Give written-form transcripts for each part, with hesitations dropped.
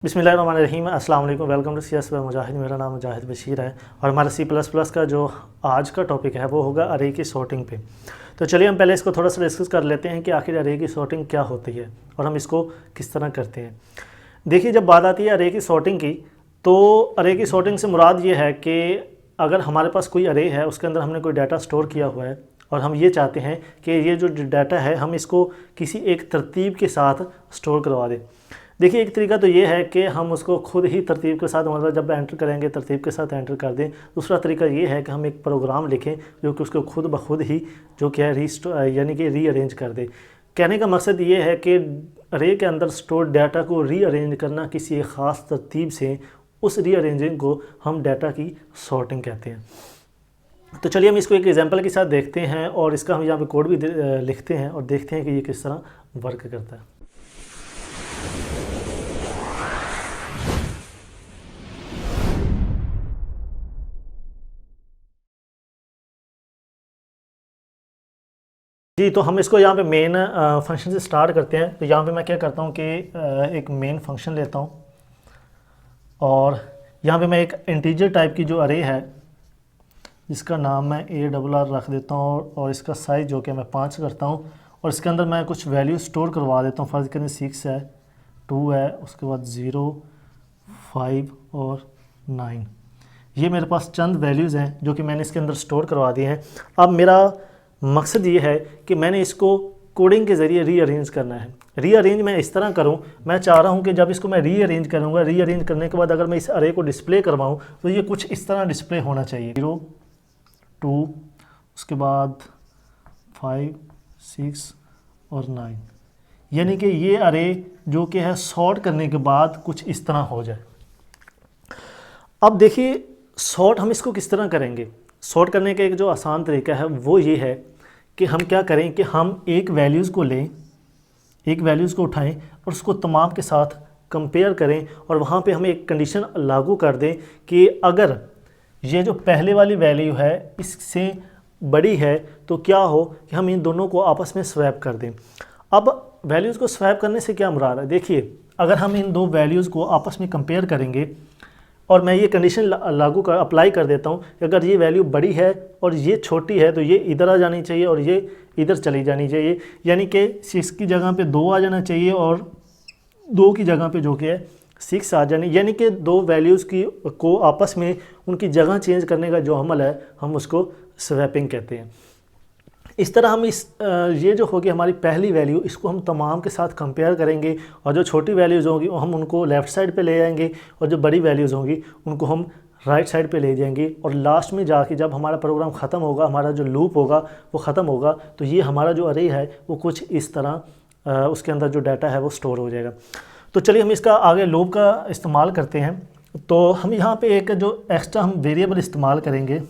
बिस्मिल्लाहिर्रहमानिर्रहीम, अस्सलाम वालेकुम। वेलकम टू CS बाय मुजाहिद। मेरा नाम मुजाहिद बशीर है और हमारा C++ का जो आज का टॉपिक है वो होगा अरे की सॉर्टिंग पे। तो चलिए हम पहले इसको थोड़ा सा डिस्कस कर लेते हैं कि आखिर अरे की सॉर्टिंग क्या होती है और हम इसको किस तरह करते हैं। देखिए, जब बात आती है अरे की सॉर्टिंग की, तो अरे की सॉर्टिंग से मुराद ये है कि अगर हमारे पास कोई अरे है, उसके अंदर हमने कोई डाटा स्टोर किया हुआ है और हम ये चाहते हैं कि ये जो डाटा है हम इसको किसी एक तरतीब के साथ स्टोर करवा दें। देखिए, एक तरीका तो ये है कि हम उसको खुद ही तरतीब के साथ, मतलब जब एंटर करेंगे तरतीब के साथ एंटर कर दें। दूसरा तरीका ये है कि हम एक प्रोग्राम लिखें जो कि उसको खुद ब खुद ही जो क्या है यानी कि रीअरेंज कर दे। कहने का मकसद ये है कि अरे के अंदर स्टोर डाटा को रीअरेंज करना किसी एक ख़ास तरतीब से, उस रीअरेंजिंग को हम डाटा की सॉर्टिंग कहते हैं। तो चलिए हम इसको एक एग्जांपल के साथ देखते हैं और इसका हम यहाँ पे कोड भी लिखते हैं और देखते हैं कि ये किस तरह वर्क करता है। जी, तो हम इसको यहाँ पे मेन फंक्शन से स्टार्ट करते हैं। तो यहाँ पे मैं क्या करता हूँ कि एक मेन फंक्शन लेता हूँ और यहाँ पे मैं एक इंटीजर टाइप की जो अरे है जिसका नाम मैं ARR रख देता हूँ और इसका साइज़ जो कि मैं 5 करता हूँ और इसके अंदर मैं कुछ वैल्यू स्टोर करवा देता हूँ। फ़र्ज़ करें 6 है, 2 है, उसके बाद 0, 5 और 9। ये मेरे पास चंद वैल्यूज़ हैं जो कि मैंने इसके अंदर स्टोर करवा दिए हैं। अब मेरा मकसद ये है कि मैंने इसको कोडिंग के ज़रिए रीअरेंज करना है। रीअरेंज मैं इस तरह करूं, मैं चाह रहा हूं कि जब इसको मैं रीअरेंज करूंगा, रीअरेंज करने के बाद अगर मैं इस अरे को डिस्प्ले करवाऊं तो ये कुछ इस तरह डिस्प्ले होना चाहिए। 0, 2, उसके बाद 5, 6 और 9, यानी कि ये अरे जो कि है सॉर्ट करने के बाद कुछ इस तरह हो जाए। अब देखिए, सॉर्ट हम इसको किस तरह करेंगे। सॉर्ट करने का एक जो आसान तरीका है वो ये है कि हम क्या करें कि हम एक वैल्यूज़ को लें, एक वैल्यूज़ को उठाएं और उसको तमाम के साथ कंपेयर करें और वहाँ पे हम एक कंडीशन लागू कर दें कि अगर ये जो पहले वाली वैल्यू है इससे बड़ी है तो क्या हो कि हम इन दोनों को आपस में स्वैप कर दें। अब वैल्यूज़ को स्वैप करने से क्या मुराद है, देखिए अगर हम इन दो वैल्यूज़ को आपस में कंपेयर करेंगे और मैं ये कंडीशन अप्लाई कर देता हूँ कि अगर ये वैल्यू बड़ी है और ये छोटी है तो ये इधर आ जानी चाहिए और ये इधर चली जानी चाहिए, यानी कि 6 की जगह पे 2 आ जाना चाहिए और 2 की जगह पे जो कि है 6 आ जानी, यानी कि दो वैल्यूज़ को आपस में उनकी जगह चेंज करने का जो अमल है हम उसको स्वैपिंग कहते हैं। इस तरह हम ये जो होगी हमारी पहली वैल्यू, इसको हम तमाम के साथ कंपेयर करेंगे और जो छोटी वैल्यूज़ होंगी हम उनको लेफ़्ट साइड पे ले जाएंगे और जो बड़ी वैल्यूज़ होंगी उनको हम राइट साइड पे ले जाएंगे और लास्ट में जाके जब हमारा प्रोग्राम ख़त्म होगा, हमारा जो लूप होगा वो ख़त्म होगा, तो ये हमारा जो अरे है वो कुछ इस तरह उसके अंदर जो डाटा है वो स्टोर हो जाएगा। तो चलिए हम इसका आगे लूप का इस्तेमाल करते हैं। तो हम यहाँ पर एक जो एक्स्ट्रा हम वेरिएबल इस्तेमाल करेंगे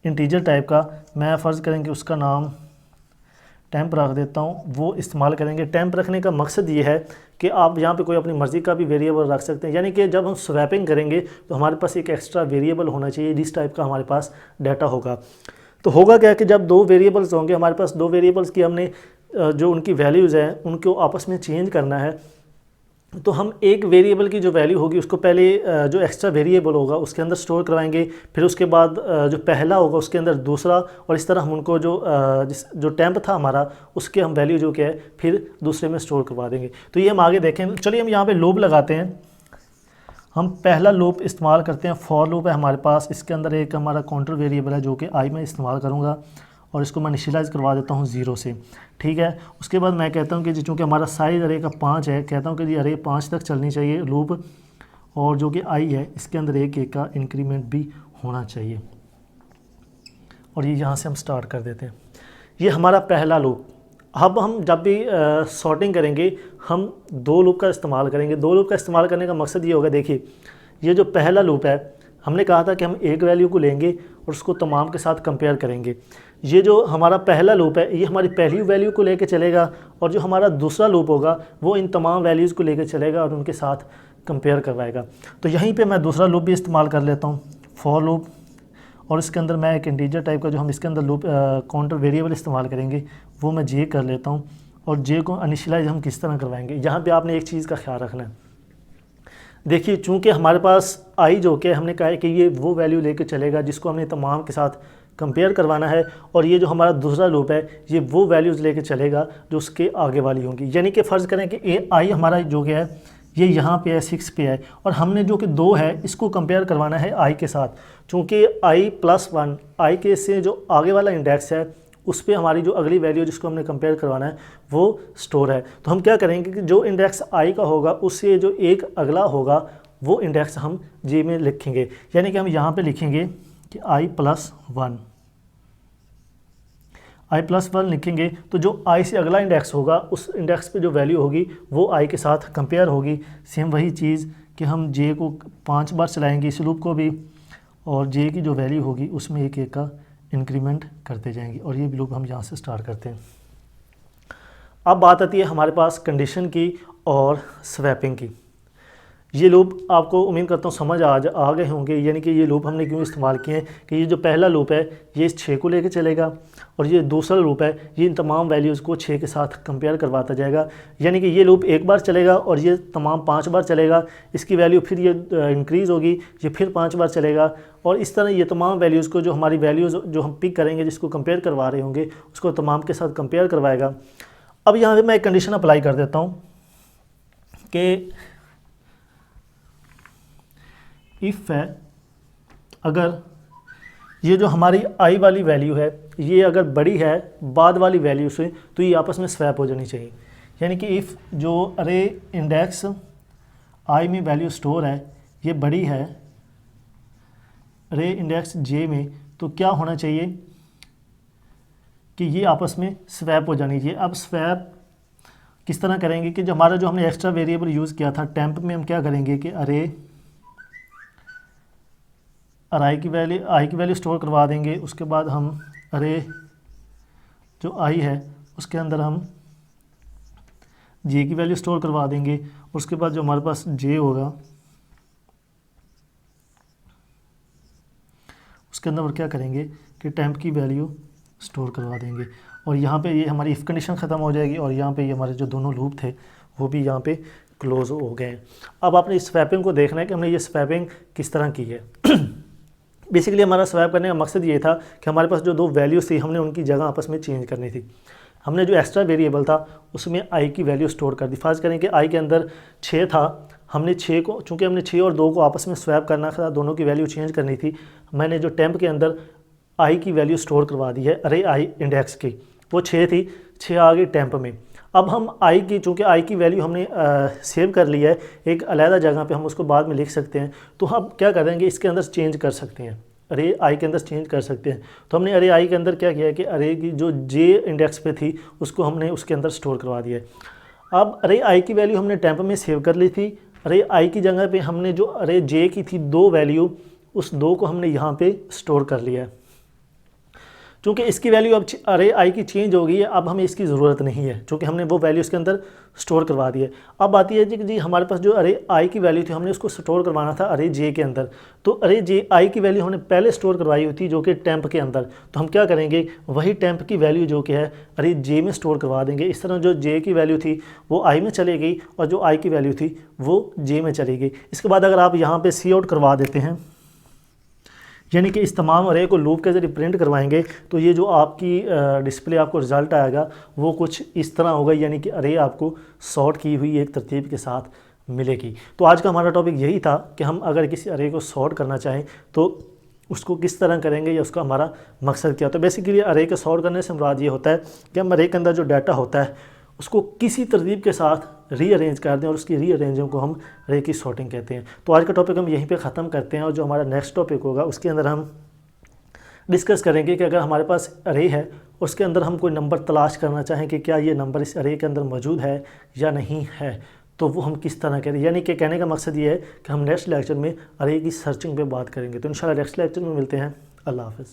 इंटीजर टाइप का, मैं फ़र्ज़ करेंगे उसका नाम टेम्प रख देता हूँ, वो इस्तेमाल करेंगे। टेम्प रखने का मकसद ये है कि आप यहाँ पे कोई अपनी मर्ज़ी का भी वेरिएबल रख सकते हैं, यानी कि जब हम स्वैपिंग करेंगे तो हमारे पास एक एक्स्ट्रा वेरिएबल होना चाहिए जिस टाइप का हमारे पास डाटा होगा। तो होगा क्या कि जब दो वेरिएबल्स होंगे हमारे पास, दो वेरिएबल्स की हमने जो उनकी वैल्यूज़ हैं उनको आपस में चेंज करना है, तो हम एक वेरिएबल की जो वैल्यू होगी उसको पहले जो एक्स्ट्रा वेरिएबल होगा उसके अंदर स्टोर करवाएंगे, फिर उसके बाद जो पहला होगा उसके अंदर दूसरा, और इस तरह हम उनको जो टेम्प था हमारा उसके हम वैल्यू जो क्या है फिर दूसरे में स्टोर करवा देंगे। तो ये हम आगे देखें। चलिए हम यहाँ पे लूप लगाते हैं। हम पहला लूप इस्तेमाल करते हैं, फॉर लूप है हमारे पास। इसके अंदर एक हमारा काउंटर वेरिएबल है जो कि आई में इस्तेमाल करूँगा और इसको मैं इनिशियलाइज़ करवा देता हूँ 0 से, ठीक है। उसके बाद मैं कहता हूँ कि चूँकि हमारा साइज़ अरे का 5 है, कहता हूँ कि ये अरे 5 तक चलनी चाहिए लूप, और जो कि आई है इसके अंदर एक का इंक्रीमेंट भी होना चाहिए, और ये यहाँ से हम स्टार्ट कर देते हैं। ये हमारा पहला लूप। अब हम जब भी सॉर्टिंग करेंगे हम 2 लूप का इस्तेमाल करेंगे। 2 लूप का इस्तेमाल करने का मकसद ये होगा, देखिए ये जो पहला लूप है हमने कहा था कि हम एक वैल्यू को लेंगे और उसको तमाम के साथ कंपेयर करेंगे। ये जो हमारा पहला लूप है ये हमारी पहली वैल्यू को लेकर चलेगा और जो हमारा दूसरा लूप होगा वो इन तमाम वैल्यूज़ को लेकर चलेगा और उनके साथ कंपेयर करवाएगा। तो यहीं पे मैं दूसरा लूप भी इस्तेमाल कर लेता हूँ, फॉर लूप, और इसके अंदर मैं एक इंटीजर टाइप का जो हम इसके अंदर लूप काउंटर वेरिएबल इस्तेमाल करेंगे वो मैं जे कर लेता हूँ। और जे को इनिशियलाइज हम किस तरह करवाएंगे, यहाँ पर आपने एक चीज़ का ख्याल रखना है देखिए चूंकि हमारे पास आई जो कि हमने कहा है कि ये वो वैल्यू लेके चलेगा जिसको हमने तमाम के साथ कंपेयर करवाना है, और ये जो हमारा दूसरा लूप है ये वो वैल्यूज़ लेके चलेगा जो उसके आगे वाली होंगी। यानी कि फ़र्ज़ करें कि ए आई हमारा जो कि है ये यहाँ पे है 6 पे है, और हमने जो कि 2 है इसको कंपेयर करवाना है आई के साथ। चूँकि i+1 आई के से जो आगे वाला इंडेक्स है उस पर हमारी जो अगली वैल्यू जिसको हमने कंपेयर करवाना है वो स्टोर है। तो हम क्या करेंगे कि जो इंडेक्स आई का होगा उससे जो एक अगला होगा वो इंडेक्स हम जे में लिखेंगे। यानी कि हम यहाँ पे लिखेंगे कि i+1 लिखेंगे, तो जो i से अगला इंडेक्स होगा उस इंडेक्स पे जो वैल्यू होगी वो i के साथ कंपेयर होगी। सेम वही चीज़ कि हम j को 5 बार चलाएंगे इस लूप को भी, और j की जो वैल्यू होगी उसमें एक एक का इंक्रीमेंट करते जाएंगे, और ये लूप हम यहाँ से स्टार्ट करते हैं। अब बात आती है हमारे पास कंडीशन की और स्वैपिंग की। ये लूप आपको उम्मीद करता हूँ समझ आ गए होंगे। यानी कि ये लूप हमने क्यों इस्तेमाल किए हैं कि ये जो पहला लूप है ये इस 6 को लेके चलेगा, और ये दूसरा लूप है ये इन तमाम वैल्यूज़ को 6 के साथ कंपेयर करवाता जाएगा। यानी कि ये लूप एक बार चलेगा और ये तमाम 5 बार चलेगा, इसकी वैल्यू फिर ये इंक्रीज़ होगी, ये फिर 5 बार चलेगा, और इस तरह ये तमाम वैल्यूज़ को जो हमारी वैल्यूज़ जो हम पिक करेंगे जिसको कंपेयर करवा रहे होंगे उसको तमाम के साथ कंपेयर करवाएगा। अब यहाँ पर मैं एक कंडीशन अप्लाई कर देता हूँ कि इफ़ है अगर ये जो हमारी आई वाली वैल्यू है ये अगर बड़ी है बाद वाली वैल्यू से तो ये आपस में स्वैप हो जानी चाहिए। यानी कि इफ़ जो अरे इंडेक्स आई में वैल्यू स्टोर है ये बड़ी है अरे इंडेक्स जे में, तो क्या होना चाहिए कि ये आपस में स्वैप हो जानी चाहिए। अब स्वैप किस तरह करेंगे कि जो हमारा जो हमने एक्स्ट्रा वेरिएबल यूज़ किया था टेम्प में, हम क्या करेंगे कि अरे और आई की वैल्यू स्टोर करवा देंगे। उसके बाद हम अरे जो आई है उसके अंदर हम जे की वैल्यू स्टोर करवा देंगे। उसके बाद जो हमारे पास जे होगा उसके अंदर और क्या करेंगे कि टेम्प की वैल्यू स्टोर करवा देंगे, और यहाँ पे ये हमारी इफ़ कंडीशन ख़त्म हो जाएगी, और यहाँ पे ये हमारे जो दोनों लूप थे वो भी यहाँ पे क्लोज हो गए। अब आपने इस स्वैपिंग को देखना है कि हमने ये स्वैपिंग किस तरह की है। बेसिकली हमारा स्वैप करने का मकसद ये था कि हमारे पास जो 2 वैल्यूज़ थी हमने उनकी जगह आपस में चेंज करनी थी। हमने जो एक्स्ट्रा वेरिएबल था उसमें आई की वैल्यू स्टोर कर दी। फर्ज करें कि आई के अंदर 6 था, हमने 6 को चूँकि हमने 6 और 2 को आपस में स्वैप करना था, दोनों की वैल्यू चेंज करनी थी, मैंने जो टेम्प के अंदर आई की वैल्यू स्टोर करवा दी है अरे आई इंडेक्स की, वो 6 थी, 6 आ गई टेम्प में। अब हम आई की चूँकि आई की वैल्यू हमने सेव कर ली है एक अलहदा जगह पे, हम उसको बाद में लिख सकते हैं, तो हम क्या करेंगे इसके अंदर चेंज कर सकते हैं, अरे आई के अंदर चेंज कर सकते हैं। तो हमने अरे आई के अंदर क्या किया कि अरे की जो जे इंडेक्स पे थी उसको हमने उसके अंदर स्टोर करवा दिया। अब अरे आई की वैल्यू हमने टेम्प में सेव कर ली थी, अरे आई की जगह पे हमने जो अरे जे की थी 2 वैल्यू उस 2 को हमने यहाँ पे स्टोर कर लिया है। चूँकि इसकी वैल्यू अब अरे आई की चेंज हो गई है, अब हमें इसकी ज़रूरत नहीं है चूँकि हमने वो वैल्यू इसके अंदर स्टोर करवा दी है। अब आती है जी हमारे पास जो अरे आई की वैल्यू थी हमने उसको स्टोर करवाना था अरे जे के अंदर, तो अरे जे आई की वैल्यू हमने पहले स्टोर करवाई हुई थी जो कि टेम्प के अंदर, तो हम क्या करेंगे वही टेम्प की वैल्यू जो कि है अरे जे में स्टोर करवा देंगे। इस तरह जो जे की वैल्यू थी वो आई में चली गई और जो आई की वैल्यू थी वो जे में चली गई। इसके बाद अगर आप यहाँ पर सी आउट करवा देते हैं, यानी कि इस तमाम अरे को लूप के ज़रिए प्रिंट करवाएंगे, तो ये जो आपकी डिस्प्ले आपको रिज़ल्ट आएगा वो कुछ इस तरह होगा, यानी कि अरे आपको सॉर्ट की हुई एक तरतीब के साथ मिलेगी। तो आज का हमारा टॉपिक यही था कि हम अगर किसी अरे को सॉर्ट करना चाहें तो उसको किस तरह करेंगे या उसका हमारा मकसद क्या होता है। बेसिकली अरे के सॉर्ट करने से मुराद ये होता है कि हम अरे के अंदर जो डाटा होता है उसको किसी तरतीब के साथ रीअरेंज कर दें, और उसकी रीअरेंजिंग को हम अरे की सॉर्टिंग कहते हैं। तो आज का टॉपिक हम यहीं पे ख़त्म करते हैं, और जो हमारा नेक्स्ट टॉपिक होगा उसके अंदर हम डिस्कस करेंगे कि अगर हमारे पास अरे है उसके अंदर हम कोई नंबर तलाश करना चाहें कि क्या ये नंबर इस अरे के अंदर मौजूद है या नहीं है, तो वो हम किस तरह करें। यानी कि कहने का मकसद ये है कि हम नेक्स्ट लेक्चर में अरे की सर्चिंग पे बात करेंगे। तो इंशाल्लाह नेक्स्ट लेक्चर में मिलते हैं। अल्लाह हाफ़िज़।